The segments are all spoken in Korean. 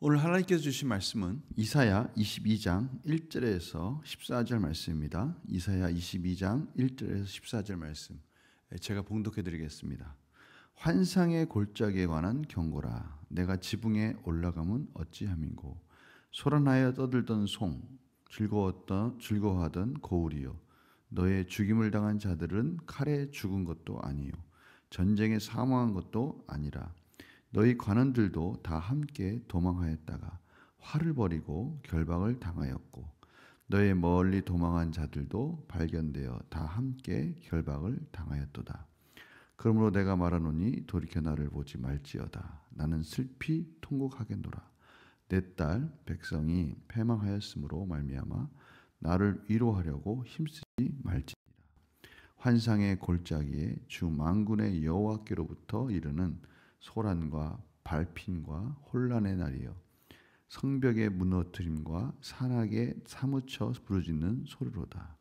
오늘 하나님께서 주신 말씀은 이사야 22장 1절에서 14절 말씀입니다. 이사야 22장 1절에서 14절 말씀 제가 봉독해 드리겠습니다. 환상의 골짜기에 관한 경고라. 내가 지붕에 올라가면 어찌함인고. 소란하여 떠들던 송, 즐거워하던 고울이요. 너의 죽임을 당한 자들은 칼에 죽은 것도 아니요, 전쟁에 사망한 것도 아니라 너희 관원들도 다 함께 도망하였다가 활을 버리고 결박을 당하였고, 너의 멀리 도망한 자들도 발견되어 다 함께 결박을 당하였도다. 그러므로 내가 말하노니 돌이켜 나를 보지 말지어다. 나는 슬피 통곡하겠노라. 내 딸 백성이 패망하였으므로 말미암아 나를 위로하려고 힘쓰지 말지니라. 환상의 골짜기에 주 만군의 여호와께로부터 이르는 소란과 발핀과 혼란의 날이여, 성벽의 무너뜨림과 산악에 사무쳐 부르짖는 소리로다.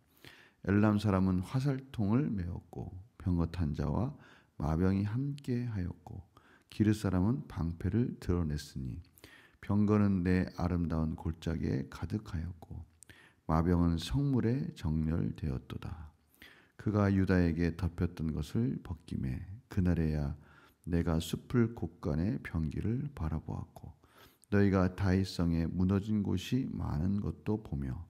엘람 사람은 화살통을 메었고 병거탄 자와 마병이 함께 하였고, 기르 사람은 방패를 드러냈으니 병거는 내 아름다운 골짜기에 가득하였고 마병은 성물에 정렬되었도다. 그가 유다에게 덮였던 것을 벗김에 그날에야 내가 숲을 곳간의 병기를 바라보았고, 너희가 다윗성에 무너진 곳이 많은 것도 보며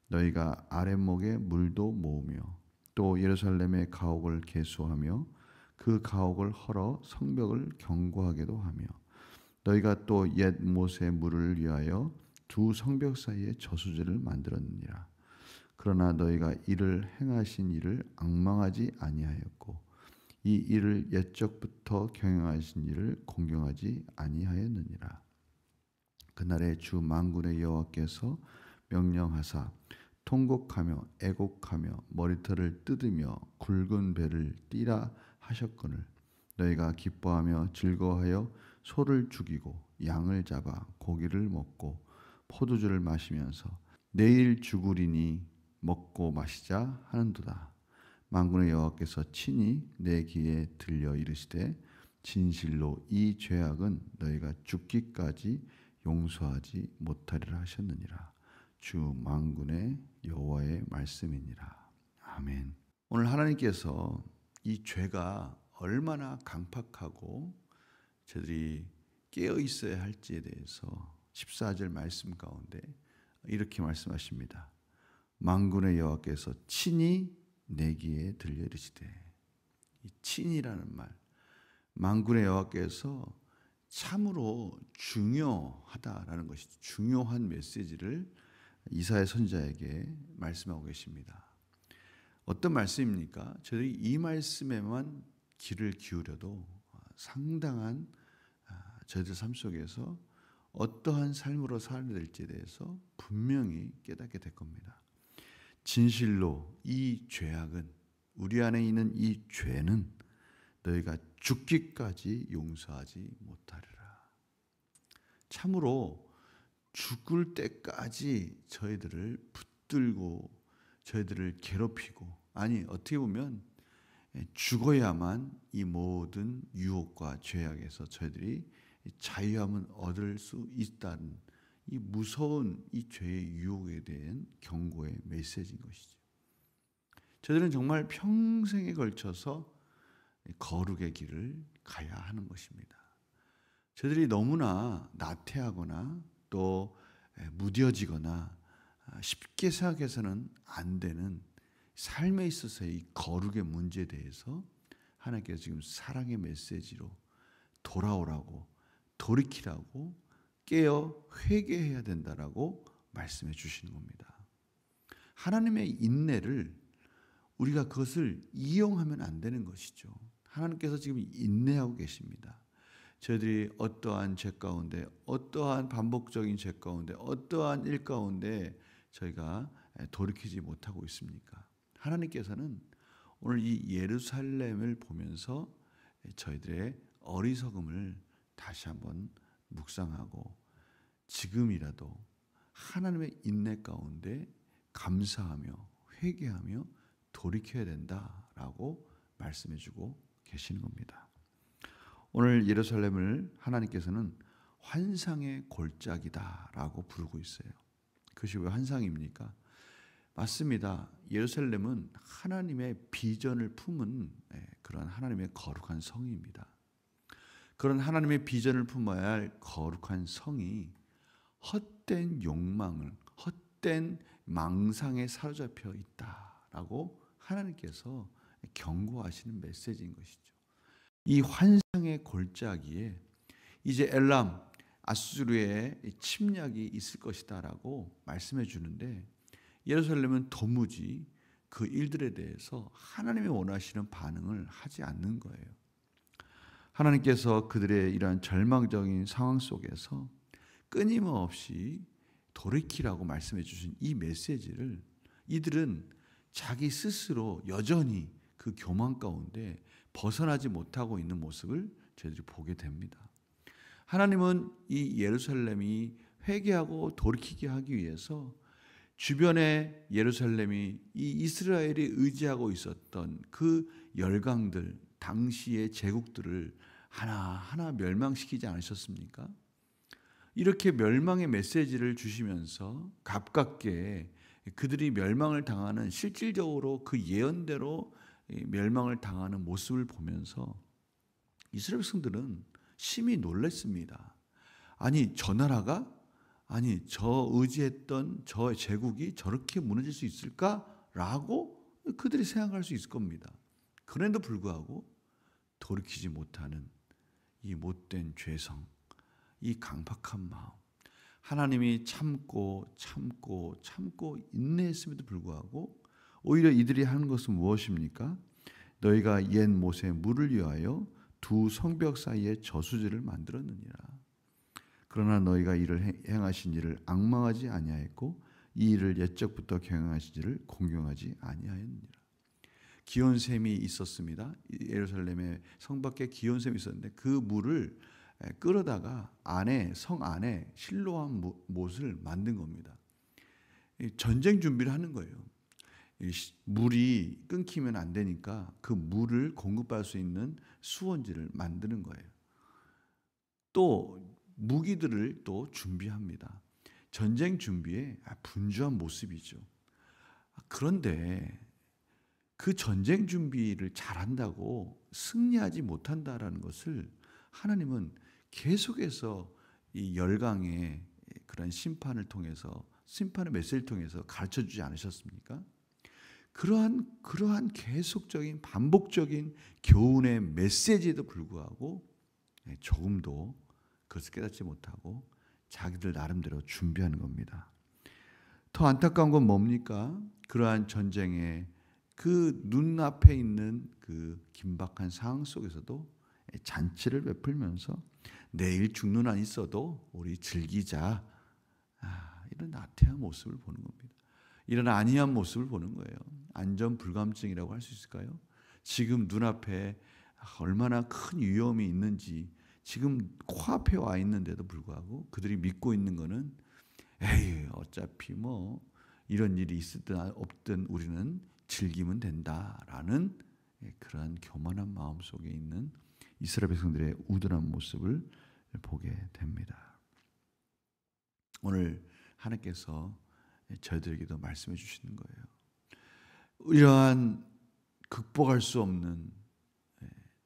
너희가 아랫목에 물도 모으며 또 예루살렘의 가옥을 개수하며 그 가옥을 헐어 성벽을 견고하게도 하며, 너희가 또 옛 못의 물을 위하여 두 성벽 사이에 저수지를 만들었느니라. 그러나 너희가 이를 행하신 일을 앙망하지 아니하였고 이 일을 옛적부터 경영하신 일을 공경하지 아니하였느니라. 그날에 주 만군의 여호와께서 명령하사 통곡하며 애곡하며 머리털을 뜯으며 굵은 배를 띠라 하셨거늘, 너희가 기뻐하며 즐거워하여 소를 죽이고 양을 잡아 고기를 먹고 포도주를 마시면서 내일 죽으리니 먹고 마시자 하는도다. 만군의 여호와께서 친히 내 귀에 들려 이르시되 진실로 이 죄악은 너희가 죽기까지 용서하지 못하리라 하셨느니라. 주 만군의 여호와의 말씀이니라. 아멘. 오늘 하나님께서 이 죄가 얼마나 강팍하고 저들이 깨어 있어야 할지에 대해서 14절 말씀 가운데 이렇게 말씀하십니다. 만군의 여호와께서 친히 내 귀에 들려 이르시되. 이 친이라는 말, 만군의 여호와께서 참으로 중요하다라는 것이죠. 중요한 메시지를 이사야 선지자에게 말씀하고 계십니다. 어떤 말씀입니까? 저희들이 이 말씀에만 귀를 기울여도 상당한 저희들 삶 속에서 어떠한 삶으로 살아야 될지에 대해서 분명히 깨닫게 될 겁니다. 진실로 이 죄악은, 우리 안에 있는 이 죄는 너희가 죽기까지 용서하지 못하리라. 참으로 죽을 때까지 저희들을 붙들고 저희들을 괴롭히고, 아니 어떻게 보면 죽어야만 이 모든 유혹과 죄악에서 저희들이 자유함을 얻을 수 있다는 이 무서운 이 죄의 유혹에 대한 경고의 메시지인 것이죠. 저들은 정말 평생에 걸쳐서 거룩의 길을 가야 하는 것입니다. 저들이 너무나 나태하거나 또 무뎌지거나 쉽게 생각해서는 안 되는 삶에 있어서의 이 거룩의 문제에 대해서 하나님께서 지금 사랑의 메시지로 돌아오라고, 돌이키라고, 깨어 회개해야 된다라고 말씀해 주시는 겁니다. 하나님의 인내를 우리가 그것을 이용하면 안 되는 것이죠. 하나님께서 지금 인내하고 계십니다. 저희들이 어떠한 죄 가운데, 어떠한 반복적인 죄 가운데, 어떠한 일 가운데 저희가 돌이키지 못하고 있습니까? 하나님께서는 오늘 이 예루살렘을 보면서 저희들의 어리석음을 다시 한번 묵상하고 지금이라도 하나님의 인내 가운데 감사하며 회개하며 돌이켜야 된다라고 말씀해주고 계시는 겁니다. 오늘 예루살렘을 하나님께서는 환상의 골짜기다라고 부르고 있어요. 그것이 왜 환상입니까? 맞습니다. 예루살렘은 하나님의 비전을 품은 그런 하나님의 거룩한 성입니다. 그런 하나님의 비전을 품어야 할 거룩한 성이 헛된 욕망을, 헛된 망상에 사로잡혀 있다라고 하나님께서 경고하시는 메시지인 것이죠. 이 환상의 골짜기에 이제 엘람, 아수르의 침략이 있을 것이다라고 말씀해 주는데, 예루살렘은 도무지 그 일들에 대해서 하나님이 원하시는 반응을 하지 않는 거예요. 하나님께서 그들의 이러한 절망적인 상황 속에서 끊임없이 돌이키라고 말씀해 주신 이 메시지를 이들은 자기 스스로 여전히 그 교만 가운데 벗어나지 못하고 있는 모습을 저희들이 보게 됩니다. 하나님은 이 예루살렘이 회개하고 돌이키게 하기 위해서 주변에 예루살렘이 이 이스라엘이 의지하고 있었던 그 열강들, 당시의 제국들을 하나하나 멸망시키지 않으셨습니까? 이렇게 멸망의 메시지를 주시면서 가깝게 그들이 멸망을 당하는, 실질적으로 그 예언대로 멸망을 당하는 모습을 보면서 이스라엘 백성들은 심히 놀랐습니다. 아니, 저 나라가, 아니, 저 의지했던 저 제국이 저렇게 무너질 수 있을까라고 그들이 생각할 수 있을 겁니다. 그런데도 불구하고 돌이키지 못하는 이 못된 죄성, 이 강팍한 마음, 하나님이 참고 인내했음에도 불구하고 오히려 이들이 하는 것은 무엇입니까? 너희가 옛 못에 물을 위하여 두 성벽 사이에 저수지를 만들었느니라. 그러나 너희가 이를 행하신 일을 앙망하지 아니하였고 이 일을 옛적부터 경영하신 일을 공경하지 아니하였느니라. 기온샘이 있었습니다. 예루살렘의 성 밖에 기온샘이 있었는데 그 물을 끌어다가 성 안에 실로암 못을 만든 겁니다. 전쟁 준비를 하는 거예요. 물이 끊기면 안 되니까 그 물을 공급할 수 있는 수원지를 만드는 거예요. 또 무기들을 또 준비합니다. 전쟁 준비에 분주한 모습이죠. 그런데 그 전쟁 준비를 잘한다고 승리하지 못한다라는 것을 하나님은 계속해서 이 열강의 그런 심판을 통해서, 심판의 메시지를 통해서 가르쳐주지 않으셨습니까? 그러한 계속적인 반복적인 교훈의 메시지에도 불구하고 조금도 그것을 깨닫지 못하고 자기들 나름대로 준비하는 겁니다. 더 안타까운 건 뭡니까? 그러한 전쟁의 그 눈앞에 있는 그 긴박한 상황 속에서도 잔치를 베풀면서 내일 죽는 한 있어도 우리 즐기자, 이런 나태한 모습을 보는 겁니다. 이런 안이한 모습을 보는 거예요. 안전불감증이라고 할 수 있을까요? 지금 눈앞에 얼마나 큰 위험이 있는지 지금 코앞에 와 있는데도 불구하고 그들이 믿고 있는 거는 에이, 어차피 뭐 이런 일이 있든 없든 우리는 즐기면 된다라는 그러한 교만한 마음 속에 있는 이스라엘 백성들의 우둔한 모습을 보게 됩니다. 오늘 하나님께서 저희들에게도 말씀해 주시는 거예요. 이러한 극복할 수 없는,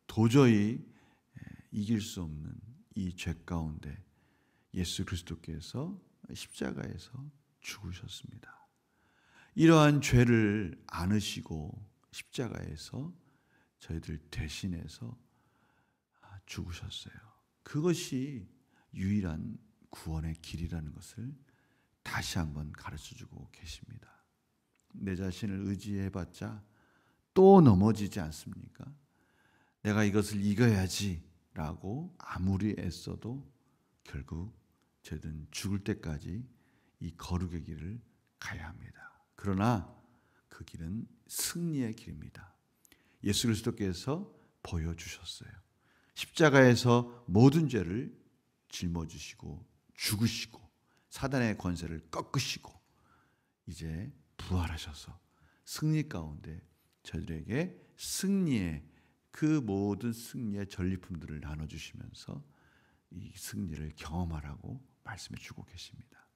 도저히 이길 수 없는 이 죄 가운데 예수 그리스도께서 십자가에서 죽으셨습니다. 이러한 죄를 안으시고 십자가에서 저희들 대신해서 죽으셨어요. 그것이 유일한 구원의 길이라는 것을 다시 한번 가르쳐주고 계십니다. 내 자신을 의지해봤자 또 넘어지지 않습니까? 내가 이것을 이겨야지 라고 아무리 애써도 결국 저희들은 죽을 때까지 이 거룩의 길을 가야 합니다. 그러나 그 길은 승리의 길입니다. 예수 그리스도께서 보여주셨어요. 십자가에서 모든 죄를 짊어지시고 죽으시고 사단의 권세를 꺾으시고 이제 부활하셔서 승리 가운데 저희들에게 승리의 그 모든 승리의 전리품들을 나눠주시면서 이 승리를 경험하라고 말씀해 주고 계십니다.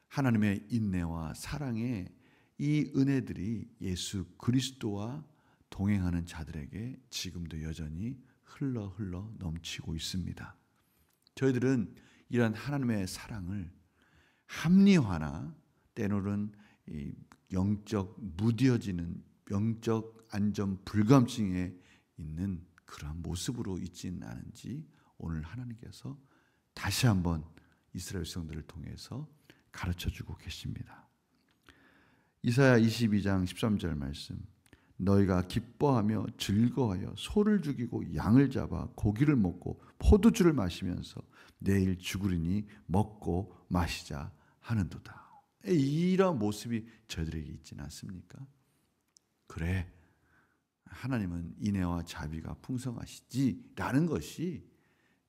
하나님의 인내와 사랑의 이 은혜들이 예수 그리스도와 동행하는 자들에게 지금도 여전히 흘러 넘치고 있습니다. 저희들은 이러한 하나님의 사랑을 합리화나 때로는 영적 무뎌지는 영적 안전 불감증에 있는 그러한 모습으로 있지는 않은지 오늘 하나님께서 다시 한번 이스라엘 백성들을 통해서 가르쳐주고 계십니다. 이사야 22장 13절 말씀, 너희가 기뻐하며 즐거워하여 소를 죽이고 양을 잡아 고기를 먹고 포도주를 마시면서 내일 죽으리니 먹고 마시자 하는도다. 이런 모습이 저희들에게 있지는 않습니까? 그래, 하나님은 인애와 자비가 풍성하시지라는 것이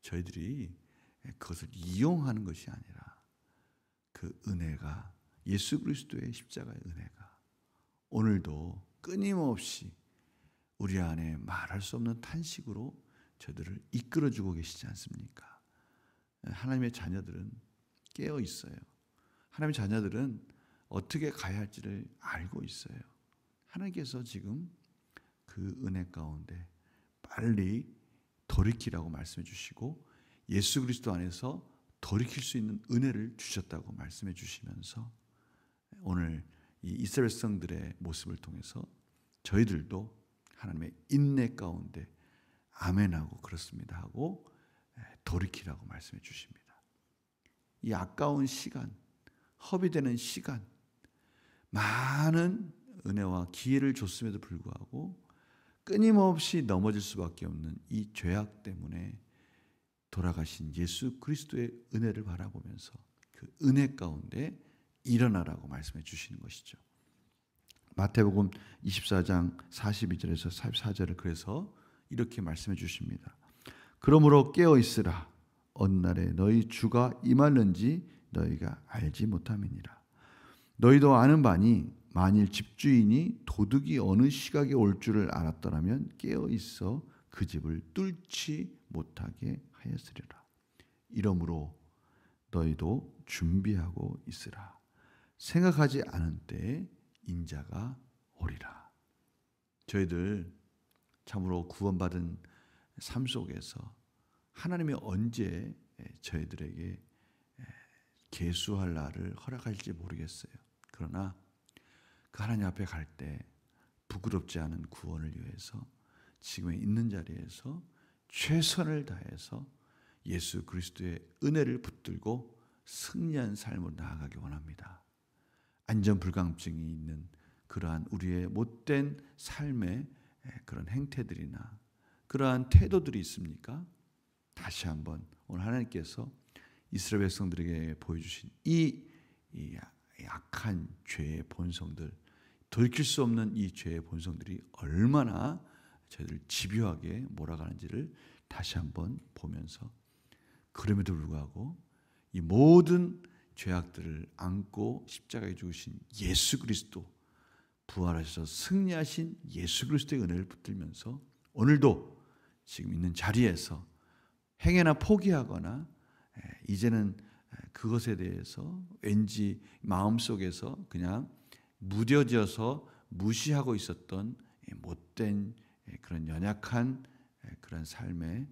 저희들이 그것을 이용하는 것이 아니라 그 은혜가, 예수 그리스도의 십자가의 은혜가 오늘도 끊임없이 우리 안에 말할 수 없는 탄식으로 저희들을 이끌어주고 계시지 않습니까? 하나님의 자녀들은 깨어 있어요. 하나님의 자녀들은 어떻게 가야 할지를 알고 있어요. 하나님께서 지금 그 은혜 가운데 빨리 돌이키라고 말씀해 주시고 예수 그리스도 안에서 돌이킬 수 있는 은혜를 주셨다고 말씀해 주시면서 오늘 이 이스라엘 백성들의 모습을 통해서 저희들도 하나님의 인내 가운데 아멘하고 그렇습니다 하고 돌이키라고 말씀해 주십니다. 이 아까운 시간, 허비되는 시간, 많은 은혜와 기회를 줬음에도 불구하고 끊임없이 넘어질 수밖에 없는 이 죄악 때문에 돌아가신 예수 그리스도의 은혜를 바라보면서 그 은혜 가운데 일어나라고 말씀해 주시는 것이죠. 마태복음 24장 42절에서 44절을 그래서 이렇게 말씀해 주십니다. 그러므로 깨어 있으라. 어느 날에 너희 주가 임하는지 너희가 알지 못함이니라. 너희도 아는 바니 만일 집주인이 도둑이 어느 시각에 올 줄을 알았더라면 깨어 있어 그 집을 뚫지 못하게 하였으리라. 이러므로 너희도 준비하고 있으라. 생각하지 않은 때에 인자가 오리라. 저희들 참으로 구원받은 삶 속에서 하나님이 언제 저희들에게 계수할 날을 허락할지 모르겠어요. 그러나 그 하나님 앞에 갈 때 부끄럽지 않은 구원을 위해서 지금 있는 자리에서 최선을 다해서 예수 그리스도의 은혜를 붙들고 승리한 삶으로 나아가기 원합니다. 안전불감증이 있는 그러한 우리의 못된 삶의 그런 행태들이나 그러한 태도들이 있습니까? 다시 한번 오늘 하나님께서 이스라엘 백성들에게 보여주신 이 악한 죄의 본성들, 돌이킬 수 없는 이 죄의 본성들이 얼마나 저희를 집요하게 몰아가는지를 다시 한번 보면서 그럼에도 불구하고 이 모든 죄악들을 안고 십자가에 죽으신 예수 그리스도, 부활하셔서 승리하신 예수 그리스도의 은혜를 붙들면서 오늘도 지금 있는 자리에서 행여나 포기하거나 이제는 그것에 대해서 왠지 마음속에서 그냥 무뎌져서 무시하고 있었던 못된 그런 연약한 그런 삶의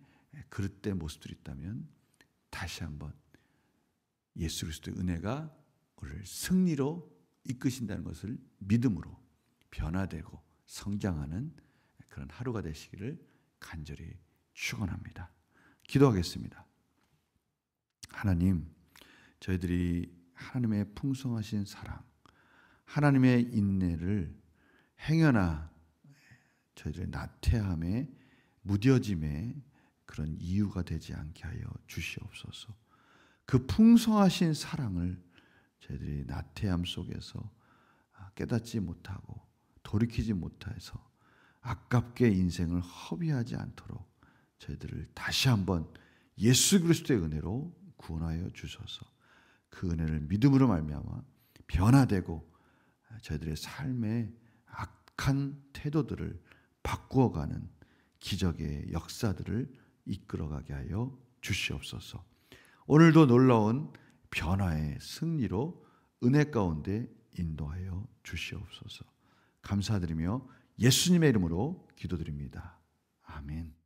그릇된 모습들이 있다면 다시 한번 예수 그리스도의 은혜가 우리를 승리로 이끄신다는 것을 믿음으로 변화되고 성장하는 그런 하루가 되시기를 간절히 축원합니다. 기도하겠습니다. 하나님, 저희들이 하나님의 풍성하신 사랑, 하나님의 인내를 행여나 저희들의 나태함에 무뎌짐에 그런 이유가 되지 않게 하여 주시옵소서. 그 풍성하신 사랑을 저희들이 나태함 속에서 깨닫지 못하고 돌이키지 못해서 아깝게 인생을 허비하지 않도록 저희들을 다시 한번 예수 그리스도의 은혜로 구원하여 주셔서 그 은혜를 믿음으로 말미암아 변화되고 저희들의 삶의 악한 태도들을 바꾸어가는 기적의 역사들을 이끌어가게 하여 주시옵소서. 오늘도 놀라운 변화의 승리로 은혜 가운데 인도하여 주시옵소서. 감사드리며 예수님의 이름으로 기도드립니다. 아멘.